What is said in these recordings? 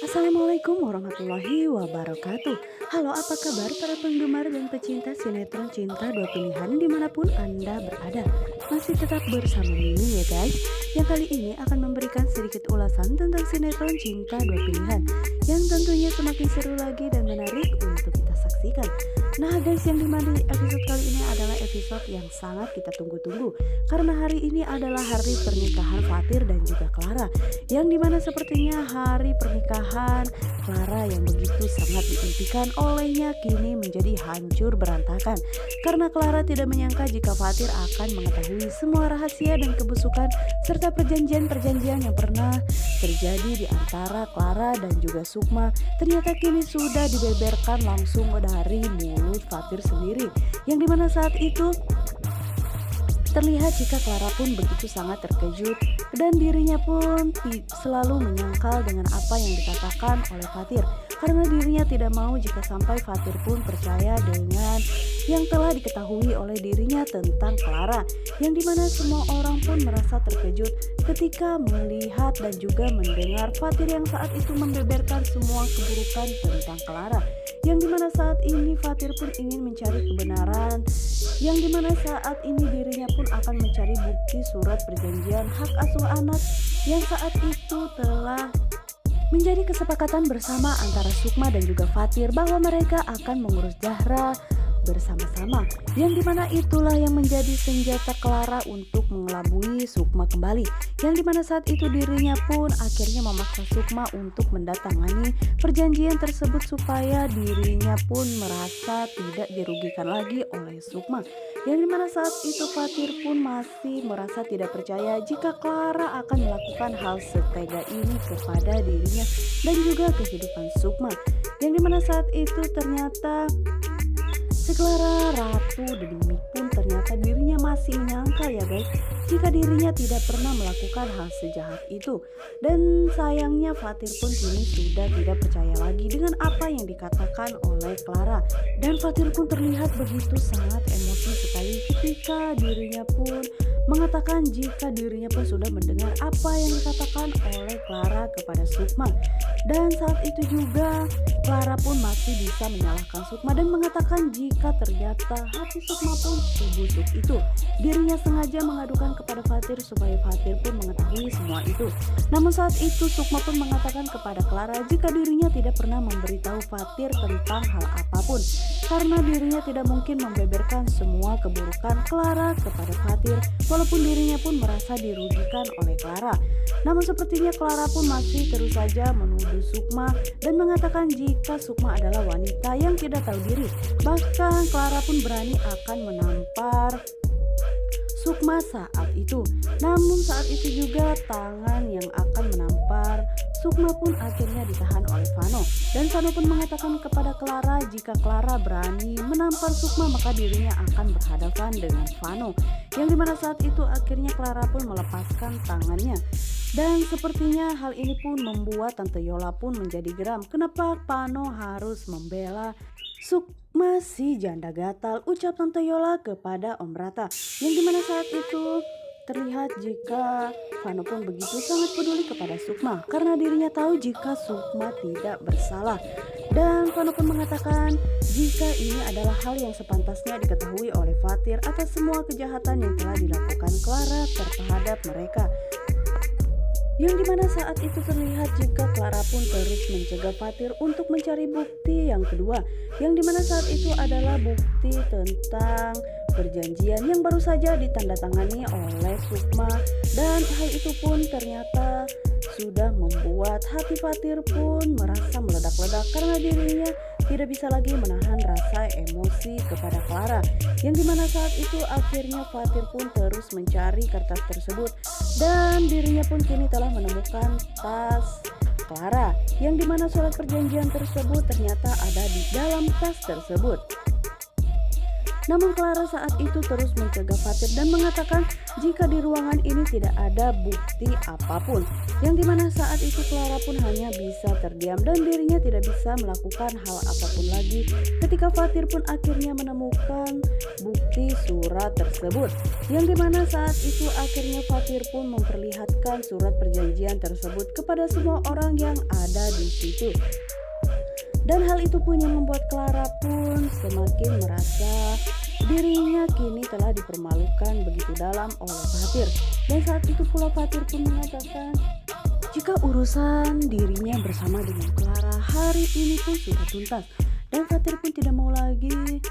Assalamualaikum warahmatullahi wabarakatuh. Halo, apa kabar para penggemar dan pecinta sinetron Cinta Dua Pilihan dimanapun Anda berada? Masih tetap bersama Mimi ya guys, yang kali ini akan memberikan sedikit ulasan tentang sinetron Cinta Dua Pilihan yang tentunya semakin seru lagi dan menarik untuk kita saksikan. Nah guys, yang dimana di episode kali ini adalah episode yang sangat kita tunggu-tunggu, karena hari ini adalah hari pernikahan Fatir dan juga Clara, yang dimana sepertinya hari pernikahan Clara yang begitu sangat diimpikan olehnya kini menjadi hancur berantakan, karena Clara tidak menyangka jika Fatir akan mengetahui semua rahasia dan kebusukan serta perjanjian-perjanjian yang pernah terjadi di antara Clara dan juga Sukma ternyata kini sudah dibeberkan langsung dari mulut Fatir sendiri, yang dimana saat itu terlihat jika Clara pun begitu sangat terkejut dan dirinya pun selalu menyangkal dengan apa yang dikatakan oleh Fatir, karena dirinya tidak mau jika sampai Fatir pun percaya dengan yang telah diketahui oleh dirinya tentang Clara, yang dimana semua orang pun merasa terkejut ketika melihat dan juga mendengar Fatir yang saat itu membeberkan semua keburukan tentang Clara, yang dimana saat ini Fatir pun ingin mencari kebenaran, yang dimana saat ini dirinya pun akan mencari bukti surat perjanjian hak asuh anak yang saat itu telah menjadi kesepakatan bersama antara Sukma dan juga Fatir bahwa mereka akan mengurus Zahra bersama-sama, yang dimana itulah yang menjadi senjata Clara untuk mengelabui Sukma kembali, yang dimana saat itu dirinya pun akhirnya memaksa Sukma untuk mendatangani perjanjian tersebut supaya dirinya pun merasa tidak dirugikan lagi oleh Sukma, yang dimana saat itu Fatir pun masih merasa tidak percaya jika Clara akan melakukan hal setega ini kepada dirinya dan juga kehidupan Sukma, yang dimana saat itu ternyata si Clara Ratu Dedemit pun ternyata dirinya masih menyangka ya guys, jika dirinya tidak pernah melakukan hal sejahat itu. Dan sayangnya Fatir pun kini sudah tidak percaya lagi dengan apa yang dikatakan oleh Clara. Dan Fatir pun terlihat begitu sangat emosi sekali ketika dirinya pun mengatakan jika dirinya pun sudah mendengar apa yang dikatakan oleh Clara kepada Sukma. Dan saat itu juga Clara pun masih bisa menyalahkan Sukma dan mengatakan jika ternyata hati Sukma pun sebusuk itu. Dirinya sengaja mengadukan kepada Fatir supaya Fatir pun mengetahui semua itu. Namun saat itu Sukma pun mengatakan kepada Clara jika dirinya tidak pernah memberitahu Fatir tentang hal apapun, karena dirinya tidak mungkin membeberkan semua keburukan Clara kepada Fatir, walaupun dirinya pun merasa dirugikan oleh Clara. Namun sepertinya Clara pun masih terus saja menuduh Sukma dan mengatakan jika Sukma adalah wanita yang tidak tahu diri. Bahkan Clara pun berani akan menampar Sukma saat itu. Namun saat itu juga tangan yang akan menampar Sukma pun akhirnya ditahan oleh Vano, dan Vano pun mengatakan kepada Clara jika Clara berani menampar Sukma maka dirinya akan berhadapan dengan Vano, yang dimana saat itu akhirnya Clara pun melepaskan tangannya. Dan sepertinya hal ini pun membuat Tante Yola pun menjadi geram. Kenapa Vano harus membela Sukma si janda gatal, ucap Tante Yola kepada Om Rata, yang dimana saat itu terlihat jika Vano pun begitu sangat peduli kepada Sukma karena dirinya tahu jika Sukma tidak bersalah. Dan Vano pun mengatakan jika ini adalah hal yang sepantasnya diketahui oleh Fatir atas semua kejahatan yang telah dilakukan Clara terhadap mereka, yang dimana saat itu terlihat jika Clara pun terus mencegah Fatir untuk mencari bukti yang kedua, yang dimana saat itu adalah bukti tentang perjanjian yang baru saja ditandatangani oleh Sukma. Dan hal itu pun ternyata sudah membuat hati Fatir pun merasa meledak-ledak karena dirinya tidak bisa lagi menahan rasa emosi kepada Clara, yang dimana saat itu akhirnya Fatir pun terus mencari kertas tersebut dan dirinya pun kini telah menemukan tas Clara, yang dimana surat perjanjian tersebut ternyata ada di dalam tas tersebut. Namun Clara saat itu terus mencegah Fatir dan mengatakan jika di ruangan ini tidak ada bukti apapun. Yang dimana saat itu Clara pun hanya bisa terdiam dan dirinya tidak bisa melakukan hal apapun lagi ketika Fatir pun akhirnya menemukan bukti surat tersebut. Yang dimana saat itu akhirnya Fatir pun memperlihatkan surat perjanjian tersebut kepada semua orang yang ada di situ. Dan hal itu pun yang membuat Clara pun semakin merasa dirinya kini telah dipermalukan begitu dalam oleh Fatir. Dan saat itu pula Fatir pun mengatakan jika urusan dirinya bersama dengan Clara hari ini pun sudah tuntas. Dan Fatir pun tidak mau lagi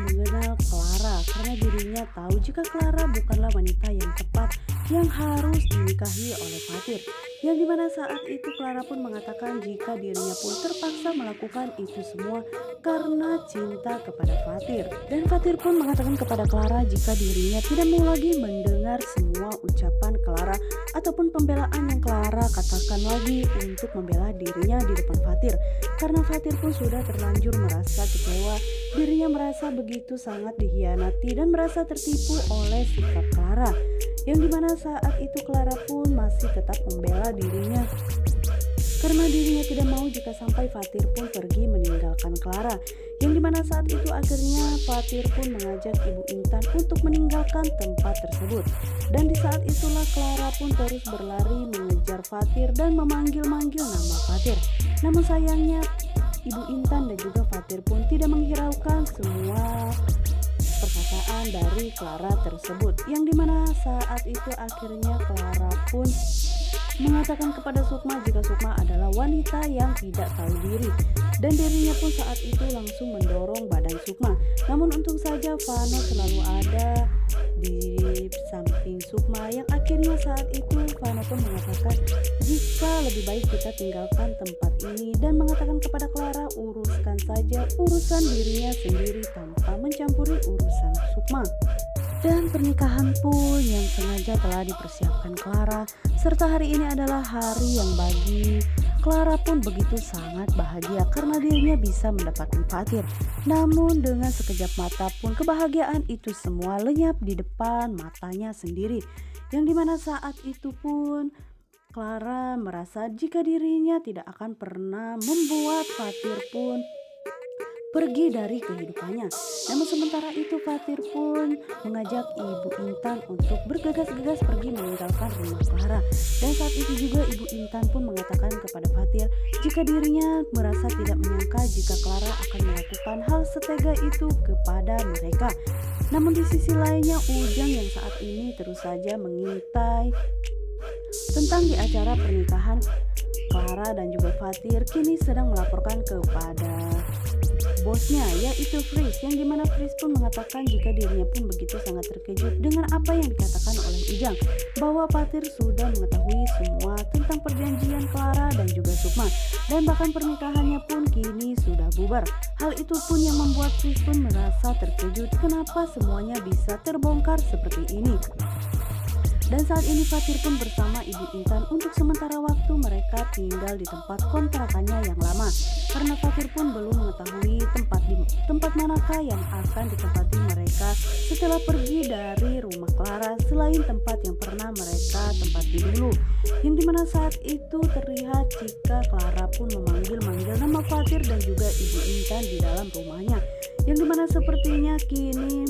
mengenal Clara karena dirinya tahu jika Clara bukanlah wanita yang tepat yang harus dinikahi oleh Fatir. Yang dimana saat itu Clara pun mengatakan jika dirinya pun terpaksa melakukan itu semua karena cinta kepada Fatir. Dan Fatir pun mengatakan kepada Clara jika dirinya tidak mau lagi mendengar semua ucapan Clara ataupun pembelaan yang Clara katakan lagi untuk membela dirinya di depan Fatir. Karena Fatir pun sudah terlanjur merasa kecewa, dirinya merasa begitu sangat dikhianati dan merasa tertipu oleh sikap Clara. Yang dimana saat itu Clara pun masih tetap membela dirinya karena dirinya tidak mau jika sampai Fatir pun pergi meninggalkan Clara. Yang dimana saat itu akhirnya Fatir pun mengajak Ibu Intan untuk meninggalkan tempat tersebut. Dan di saat itulah Clara pun terus berlari mengejar Fatir dan memanggil-manggil nama Fatir. Namun sayangnya Ibu Intan dan juga Fatir pun tidak menghiraukan semua perkataan dari Clara tersebut. Yang dimana saat itu akhirnya Clara pun mengatakan kepada Sukma jika Sukma adalah wanita yang tidak tahu diri. Dan dirinya pun saat itu langsung mendorong badan Sukma. Namun untung saja Vano selalu ada di samping Sukma. Yang akhirnya saat itu Vano pun mengatakan jika lebih baik kita tinggalkan tempat ini dan mengatakan kepada Clara uruskan saja urusan dirinya sendiri tanpa mencampuri urusan Sukma. Dan pernikahan pun yang sengaja telah dipersiapkan Clara, serta hari ini adalah hari yang bagi Clara pun begitu sangat bahagia karena dirinya bisa mendapatkan Fatir. Namun dengan sekejap mata pun kebahagiaan itu semua lenyap di depan matanya sendiri. Yang dimana saat itu pun Clara merasa jika dirinya tidak akan pernah membuat Fatir pun pergi dari kehidupannya. Namun sementara itu Fatir pun mengajak Ibu Intan untuk bergegas-gegas pergi meninggalkan rumah Clara. Dan saat itu juga Ibu Intan pun mengatakan kepada Fatir jika dirinya merasa tidak menyangka jika Clara akan melakukan hal setega itu kepada mereka. Namun di sisi lainnya Ujang yang saat ini terus saja mengintai tentang di acara pernikahan Clara dan juga Fatir kini sedang melaporkan kepada bosnya yaitu Fris, yang dimana Fris pun mengatakan jika dirinya pun begitu sangat terkejut dengan apa yang dikatakan oleh Ujang bahwa Fatir sudah mengetahui semua tentang perjanjian Clara dan juga Sukma dan bahkan pernikahannya pun kini sudah bubar. Hal itu pun yang membuat Fris pun merasa terkejut kenapa semuanya bisa terbongkar seperti ini. Dan saat ini Fatir pun bersama Ibu Intan untuk sementara waktu mereka tinggal di tempat kontrakannya yang lama karena Fatir pun belum mengetahui tempat manakah yang akan ditempati mereka setelah pergi dari rumah Clara selain tempat yang pernah mereka tempati dulu. Yang dimana saat itu terlihat jika Clara pun memanggil-manggil nama Fatir dan juga Ibu Intan di dalam rumahnya. Yang dimana sepertinya kini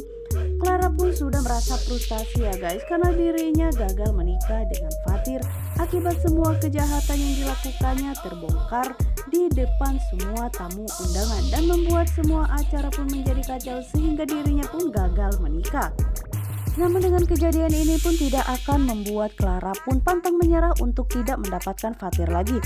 Clara pun sudah merasa frustasi ya guys karena dirinya gagal menikah dengan Fatir akibat semua kejahatan yang dilakukannya terbongkar di depan semua tamu undangan dan membuat semua acara pun menjadi kacau sehingga dirinya pun gagal menikah. Namun dengan kejadian ini pun tidak akan membuat Clara pun pantang menyerah untuk tidak mendapatkan Fatir lagi.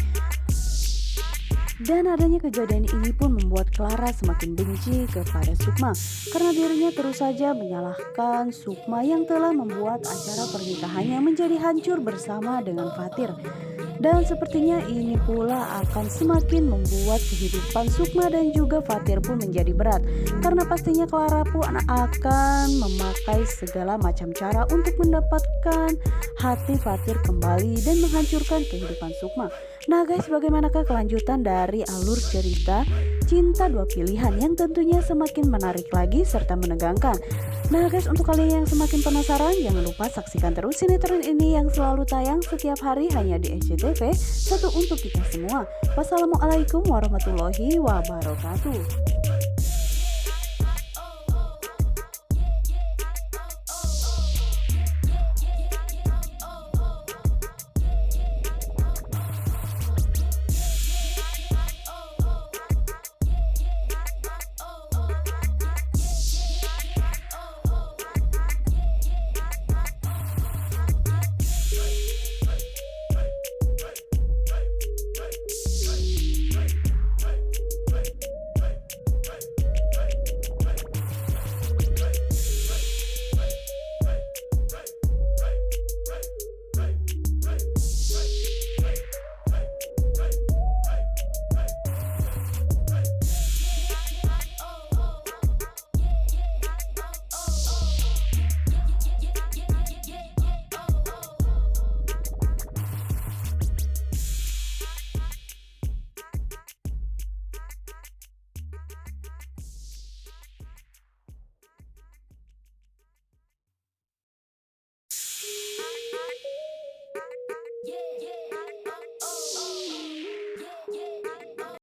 Dan adanya kejadian ini pun membuat Clara semakin benci kepada Sukma karena dirinya terus saja menyalahkan Sukma yang telah membuat acara pernikahannya menjadi hancur bersama dengan Fatir. Dan sepertinya ini pula akan semakin membuat kehidupan Sukma dan juga Fatir pun menjadi berat karena pastinya Clara pun akan memakai segala macam cara untuk mendapatkan hati Fatir kembali dan menghancurkan kehidupan Sukma. Nah guys, bagaimanakah kelanjutan dari alur cerita Cinta Dua Pilihan yang tentunya semakin menarik lagi serta menegangkan. Nah guys, untuk kalian yang semakin penasaran, jangan lupa saksikan terus sinetron ini yang selalu tayang setiap hari hanya di SCTV, satu untuk kita semua. Wassalamualaikum warahmatullahi wabarakatuh.